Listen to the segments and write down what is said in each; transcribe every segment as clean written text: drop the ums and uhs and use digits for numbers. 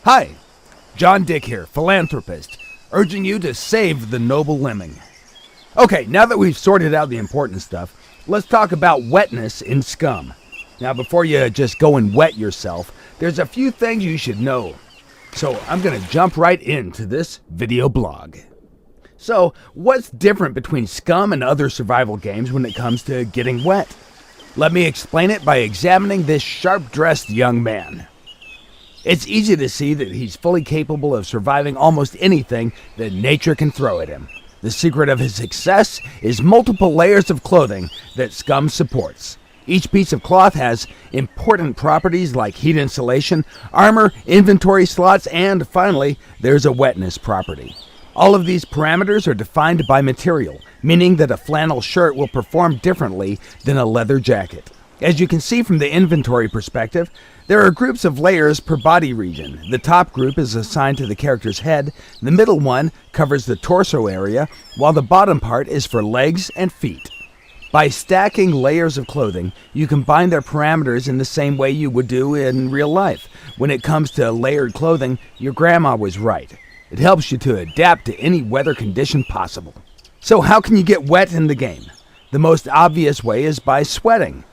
Hi, John Dick here, philanthropist, urging you to save the noble lemming. Okay, now that we've sorted out the important stuff, let's talk about wetness in SCUM. Now, before you just go and wet yourself, there's a few things you should know. So I'm going to jump right into this video blog. So, what's different between SCUM and other survival games when it comes to getting wet? Let me explain it by examining this sharp-dressed young man. It's easy to see that he's fully capable of surviving almost anything that nature can throw at him. The secret of his success is multiple layers of clothing that SCUM supports. Each piece of cloth has important properties like heat insulation, armor, inventory slots, and finally, there's a wetness property. All of these parameters are defined by material, meaning that a flannel shirt will perform differently than a leather jacket. As you can see from the inventory perspective, there are groups of layers per body region. The top group is assigned to the character's head, the middle one covers the torso area, while the bottom part is for legs and feet. By stacking layers of clothing, you combine their parameters in the same way you would do in real life. When it comes to layered clothing, your grandma was right. It helps you to adapt to any weather condition possible. So how can you get wet in the game? The most obvious way is by sweating.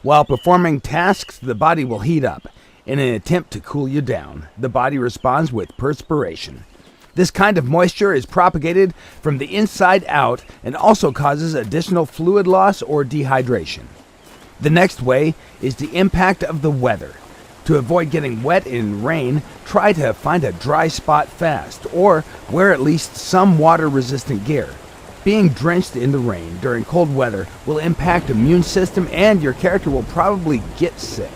While performing tasks, the body will heat up. In an attempt to cool you down, the body responds with perspiration. This kind of moisture is propagated from the inside out and also causes additional fluid loss or dehydration. The next way is the impact of the weather. To avoid getting wet in rain, try to find a dry spot fast, or wear at least some water-resistant gear. Being drenched in the rain during cold weather will impact the immune system and your character will probably get sick.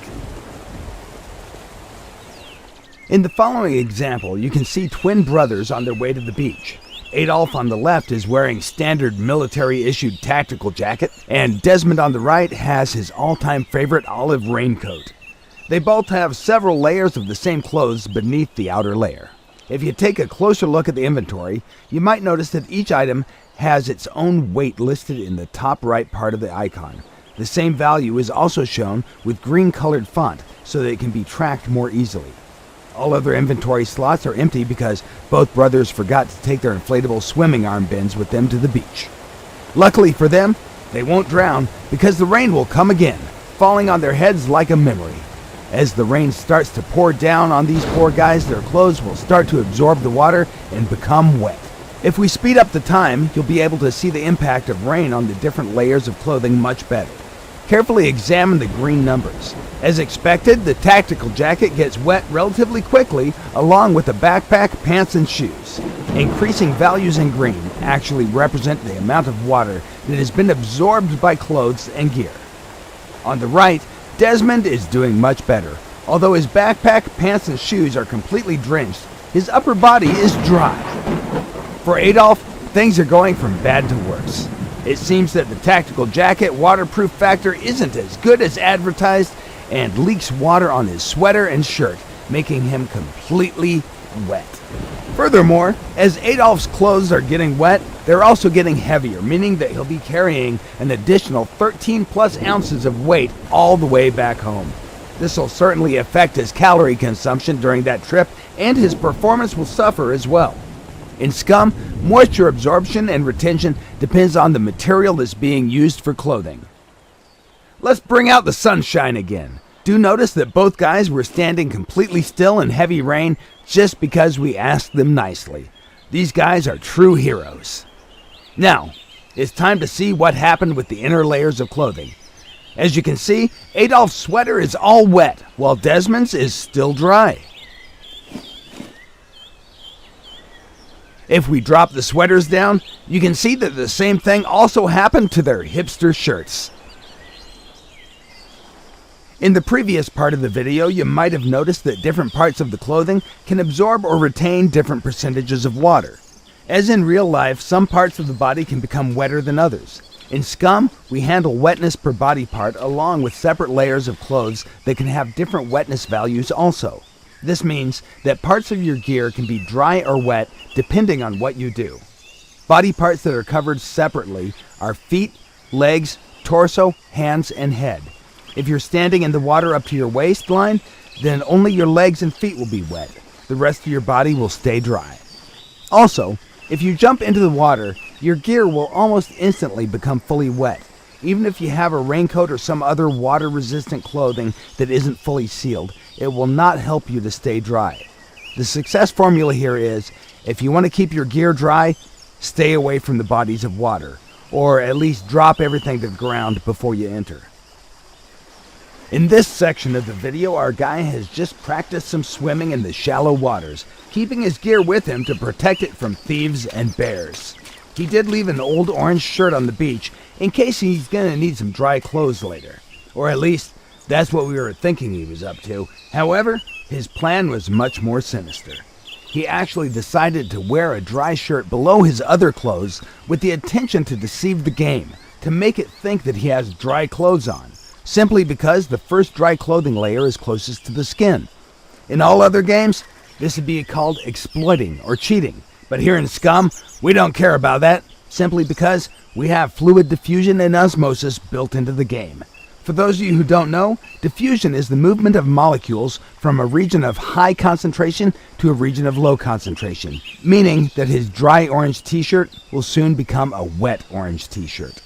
In the following example, you can see twin brothers on their way to the beach. Adolf on the left is wearing standard military-issued tactical jacket, and Desmond on the right has his all-time favorite olive raincoat. They both have several layers of the same clothes beneath the outer layer. If you take a closer look at the inventory, you might notice that each item has its own weight listed in the top right part of the icon. The same value is also shown with green-colored font so that it can be tracked more easily. All other inventory slots are empty because both brothers forgot to take their inflatable swimming arm bins with them to the beach. Luckily for them, they won't drown because the rain will come again, falling on their heads like a memory. As the rain starts to pour down on these poor guys, their clothes will start to absorb the water and become wet. If we speed up the time, you'll be able to see the impact of rain on the different layers of clothing much better. Carefully examine the green numbers. As expected, the tactical jacket gets wet relatively quickly, along with the backpack, pants, and shoes. Increasing values in green actually represent the amount of water that has been absorbed by clothes and gear. On the right, Desmond is doing much better. Although his backpack, pants, and shoes are completely drenched, his upper body is dry. For Adolf, things are going from bad to worse. It seems that the tactical jacket waterproof factor isn't as good as advertised and leaks water on his sweater and shirt, making him completely wet. Furthermore, as Adolf's clothes are getting wet, they're also getting heavier, meaning that he'll be carrying an additional 13 plus ounces of weight all the way back home. This will certainly affect his calorie consumption during that trip, and his performance will suffer as well. In SCUM, moisture absorption and retention depends on the material that's being used for clothing. Let's bring out the sunshine again. Do notice that both guys were standing completely still in heavy rain just because we asked them nicely. These guys are true heroes. Now, it's time to see what happened with the inner layers of clothing. As you can see, Adolf's sweater is all wet, while Desmond's is still dry. If we drop the sweaters down, you can see that the same thing also happened to their hipster shirts. In the previous part of the video, you might have noticed that different parts of the clothing can absorb or retain different percentages of water. As in real life, some parts of the body can become wetter than others. In SCUM, we handle wetness per body part along with separate layers of clothes that can have different wetness values also. This means that parts of your gear can be dry or wet depending on what you do. Body parts that are covered separately are feet, legs, torso, hands, and head. If you're standing in the water up to your waistline, then only your legs and feet will be wet. the rest of your body will stay dry. Also, if you jump into the water, your gear will almost instantly become fully wet, even if you have a raincoat or some other water-resistant clothing that isn't fully sealed. It will not help you to stay dry. The success formula here is, if you want to keep your gear dry, stay away from the bodies of water, or at least drop everything to the ground before you enter. In this section of the video, our guy has just practiced some swimming in the shallow waters, keeping his gear with him to protect it from thieves and bears. He did leave an old orange shirt on the beach in case he's gonna need some dry clothes later. Or at least, that's what we were thinking he was up to. However, his plan was much more sinister. He actually decided to wear a dry shirt below his other clothes with the intention to deceive the game, to make it think that he has dry clothes on, simply because the first dry clothing layer is closest to the skin. In all other games, this would be called exploiting or cheating, but here in SCUM, we don't care about that, simply because we have fluid diffusion and osmosis built into the game. For those of you who don't know, diffusion is the movement of molecules from a region of high concentration to a region of low concentration, meaning that his dry orange t-shirt will soon become a wet orange t-shirt.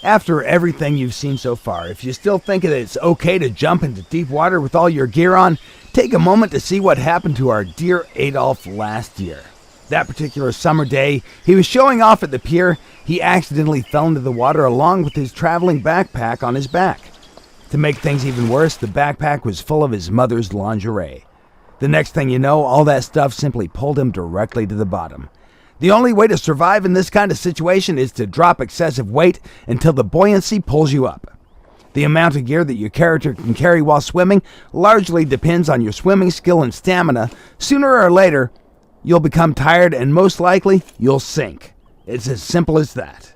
After everything you've seen so far, if you still think that it's okay to jump into deep water with all your gear on, take a moment to see what happened to our dear Adolf last year. That particular summer day, he was showing off at the pier. He accidentally fell into the water along with his traveling backpack on his back. To make things even worse, the backpack was full of his mother's lingerie. The next thing you know, all that stuff simply pulled him directly to the bottom. The only way to survive in this kind of situation is to drop excessive weight until the buoyancy pulls you up. The amount of gear that your character can carry while swimming largely depends on your swimming skill and stamina. Sooner or later, you'll become tired and most likely you'll sink. It's as simple as that.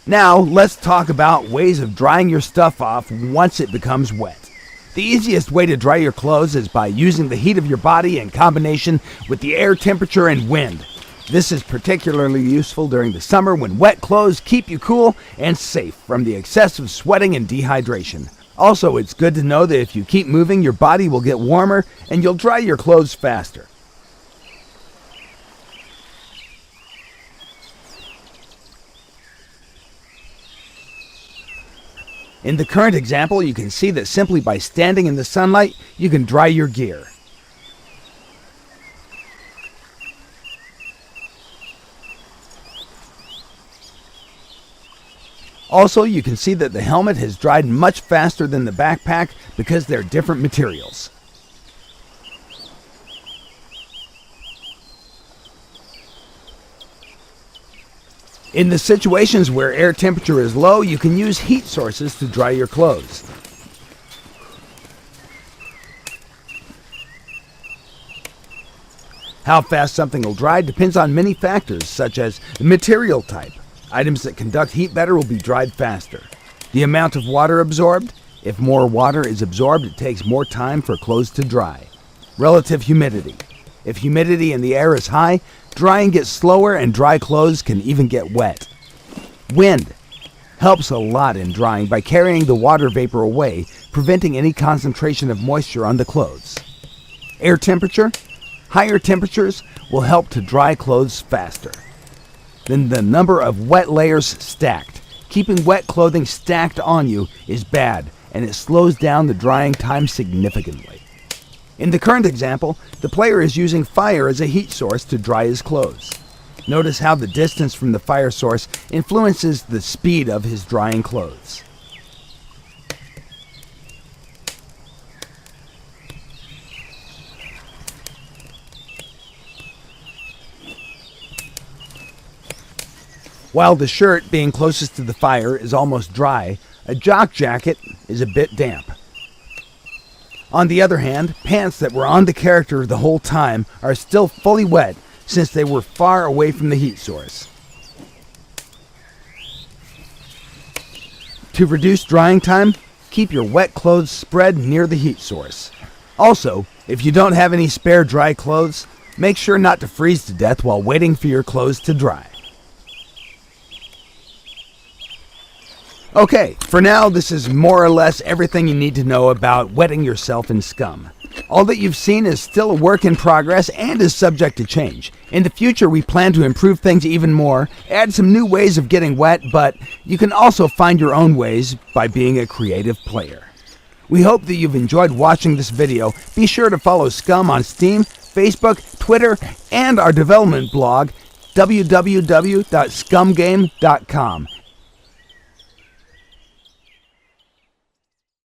Now, let's talk about ways of drying your stuff off once it becomes wet. The easiest way to dry your clothes is by using the heat of your body in combination with the air temperature and wind. This is particularly useful during the summer when wet clothes keep you cool and safe from the excessive sweating and dehydration. Also, it's good to know that if you keep moving, your body will get warmer and you'll dry your clothes faster. In the current example, you can see that simply by standing in the sunlight, you can dry your gear. Also, you can see that the helmet has dried much faster than the backpack because they're different materials. In the situations where air temperature is low, you can use heat sources to dry your clothes. How fast something will dry depends on many factors, such as the material type. Items that conduct heat better will be dried faster. The amount of water absorbed. If more water is absorbed, it takes more time for clothes to dry. Relative humidity. If humidity in the air is high, drying gets slower and dry clothes can even get wet. Wind helps a lot in drying by carrying the water vapor away, preventing any concentration of moisture on the clothes. Air temperature. Higher temperatures will help to dry clothes faster. Then the number of wet layers stacked. Keeping wet clothing stacked on you is bad, and it slows down the drying time significantly. In the current example, the player is using fire as a heat source to dry his clothes. Notice how the distance from the fire source influences the speed of his drying clothes. While the shirt, being closest to the fire, is almost dry, a jock jacket is a bit damp. On the other hand, pants that were on the character the whole time are still fully wet since they were far away from the heat source. To reduce drying time, keep your wet clothes spread near the heat source. Also, if you don't have any spare dry clothes, make sure not to freeze to death while waiting for your clothes to dry. Okay, for now, this is more or less everything you need to know about wetting yourself in SCUM. All that you've seen is still a work in progress and is subject to change. In the future, we plan to improve things even more, add some new ways of getting wet, but you can also find your own ways by being a creative player. We hope that you've enjoyed watching this video. Be sure to follow SCUM on Steam, Facebook, Twitter, and our development blog, www.scumgame.com.